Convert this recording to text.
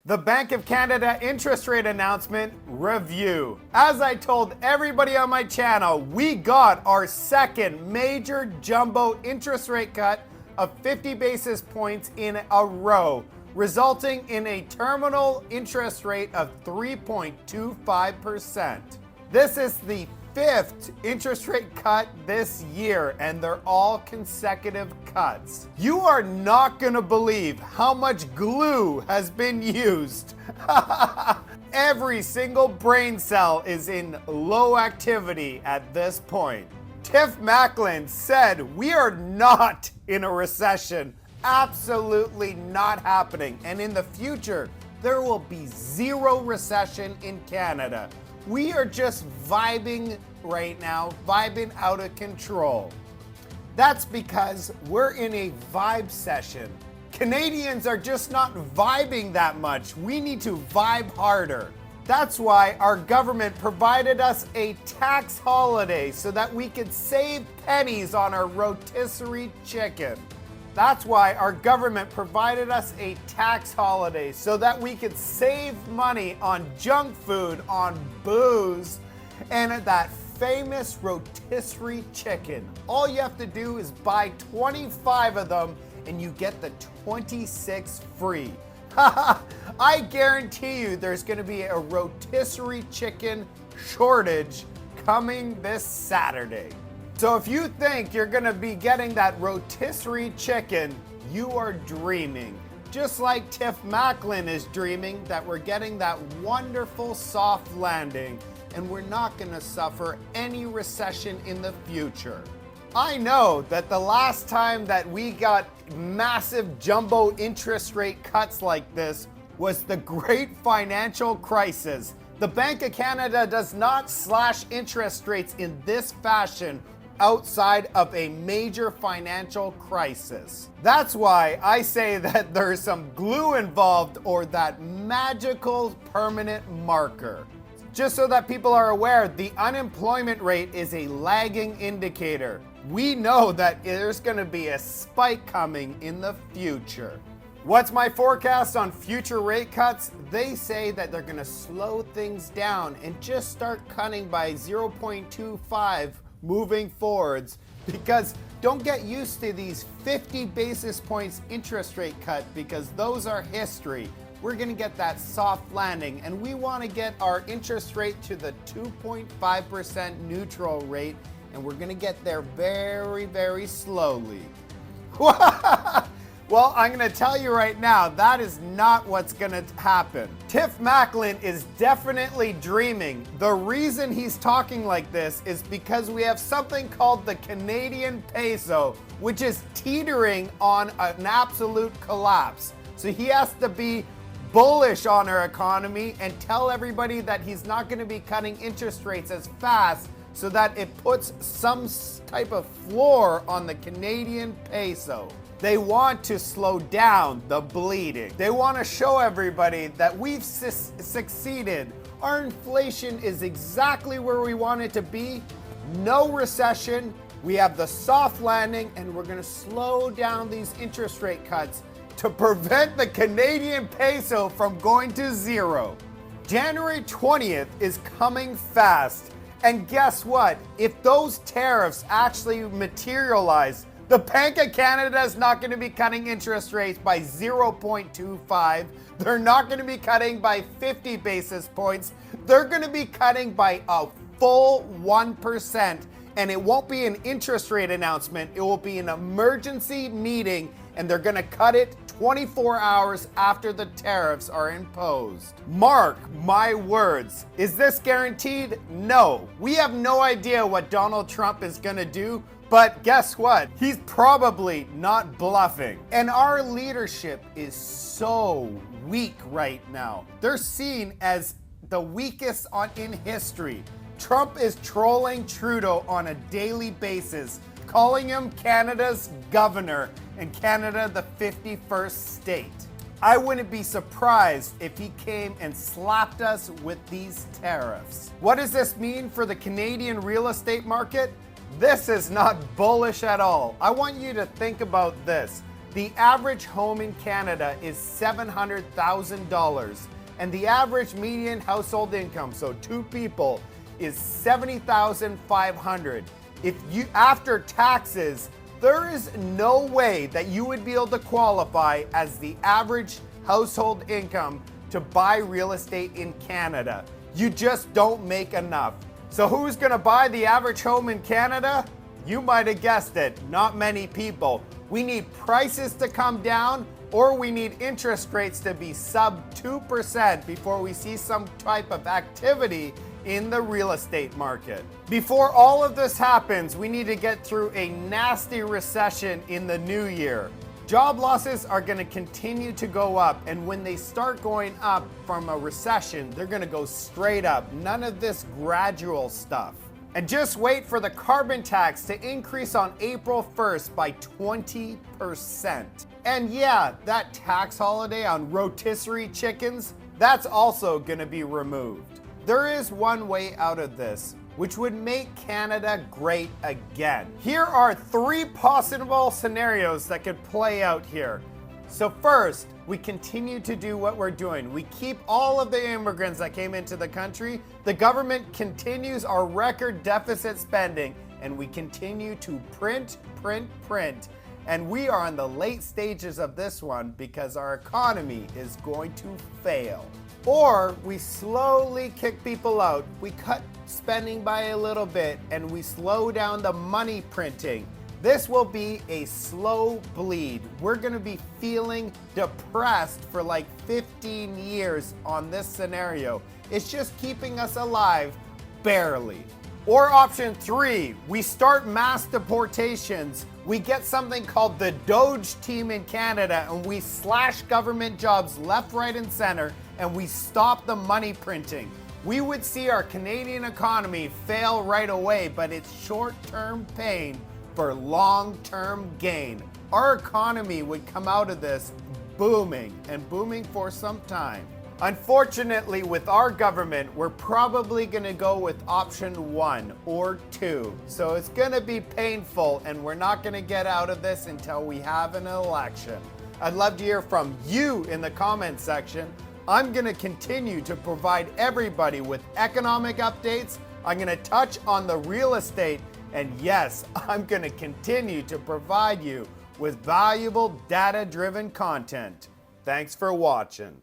The Bank of Canada interest rate announcement review. As I told everybody on my channel, we got our second major jumbo interest rate cut of 50 basis points in a row, resulting in a terminal interest rate of 3.25%. This is the fifth interest rate cut this year, and they're all consecutive cuts. You are not gonna believe how much glue has been used. Every single brain cell is in low activity at this point. Tiff Macklin said, "We are not in a recession. Absolutely not happening. And in the future, there will be zero recession in Canada. We are just vibing right now, vibing out of control." That's because we're in a vibe session. Canadians are just not vibing that much. We need to vibe harder. That's why our government provided us a tax holiday so that we could save pennies on our rotisserie chicken. That's why our government provided us a tax holiday so that we could save money on junk food, on booze, and that famous rotisserie chicken. All you have to do is buy 25 of them and you get the 26 free. I guarantee you there's going to be a rotisserie chicken shortage coming this Saturday. So if you think you're gonna be getting that rotisserie chicken, you are dreaming. Just like Tiff Macklin is dreaming that we're getting that wonderful soft landing and we're not gonna suffer any recession in the future. I know that the last time that we got massive jumbo interest rate cuts like this was the great financial crisis. The Bank of Canada does not slash interest rates in this fashion outside of a major financial crisis. That's why I say that there's some glue involved or that magical permanent marker. Just so that people are aware, the unemployment rate is a lagging indicator. We know that there's going to be a spike coming in the future. What's my forecast on future rate cuts? They say that they're going to slow things down and just start cutting by 0.25 moving forwards, because don't get used to these 50 basis points interest rate cut because those are history. We're going to get that soft landing and we want to get our interest rate to the 2.5% neutral rate, and we're going to get there very, very slowly. Well, I'm going to tell you right now, that is not what's going to happen. Tiff Macklin is definitely dreaming. The reason he's talking like this is because we have something called the Canadian peso, which is teetering on an absolute collapse. So he has to be bullish on our economy and tell everybody that he's not going to be cutting interest rates as fast so that it puts some type of floor on the Canadian peso. They want to slow down the bleeding. They want to show everybody that we've succeeded. Our inflation is exactly where we want it to be. No recession. We have the soft landing, and we're going to slow down these interest rate cuts to prevent the Canadian peso from going to zero. January 20th is coming fast. And guess what? If those tariffs actually materialize, the Bank of Canada is not going to be cutting interest rates by 0.25. They're not going to be cutting by 50 basis points. They're going to be cutting by a full 1%. And it won't be an interest rate announcement. It will be an emergency meeting, and they're going to cut it 24 hours after the tariffs are imposed. Mark my words. Is this guaranteed? No. We have no idea what Donald Trump is going to do. But guess what? He's probably not bluffing. And our leadership is so weak right now. They're seen as the weakest in history. Trump is trolling Trudeau on a daily basis, calling him Canada's governor and Canada the 51st state. I wouldn't be surprised if he came and slapped us with these tariffs. What does this mean for the Canadian real estate market? This is not bullish at all. I want you to think about this. The average home in Canada is $700,000, and the average median household income, so two people, is $70,500. If you, after taxes, there is no way that you would be able to qualify as the average household income to buy real estate in Canada. You just don't make enough. So who's gonna buy the average home in Canada? You might have guessed it, not many people. We need prices to come down, or we need interest rates to be sub 2% before we see some type of activity in the real estate market. Before all of this happens, we need to get through a nasty recession in the new year. Job losses are going to continue to go up, and when they start going up from a recession, they're going to go straight up. None of this gradual stuff. And just wait for the carbon tax to increase on April 1st by 20%. And yeah, that tax holiday on rotisserie chickens, that's also going to be removed. There is one way out of this, which would make Canada great again. Here are three possible scenarios that could play out here. So first, we continue to do what we're doing. We keep all of the immigrants that came into the country. The government continues our record deficit spending, and we continue to print. And we are in the late stages of this one because our economy is going to fail. Or we slowly kick people out. We cut spending by a little bit and we slow down the money printing. This will be a slow bleed. We're gonna be feeling depressed for like 15 years on this scenario. It's just keeping us alive, barely. Or option three, we start mass deportations. We get something called the Doge team in Canada, and we slash government jobs left, right, and center, and we stop the money printing. We would see our Canadian economy fail right away, but it's short-term pain for long-term gain. Our economy would come out of this booming, and booming for some time. Unfortunately, with our government, we're probably gonna go with option 1 or 2. So it's gonna be painful, and we're not gonna get out of this until we have an election. I'd love to hear from you in the comment section. I'm gonna continue to provide everybody with economic updates. I'm gonna touch on the real estate, and yes, I'm gonna continue to provide you with valuable data-driven content. Thanks for watching.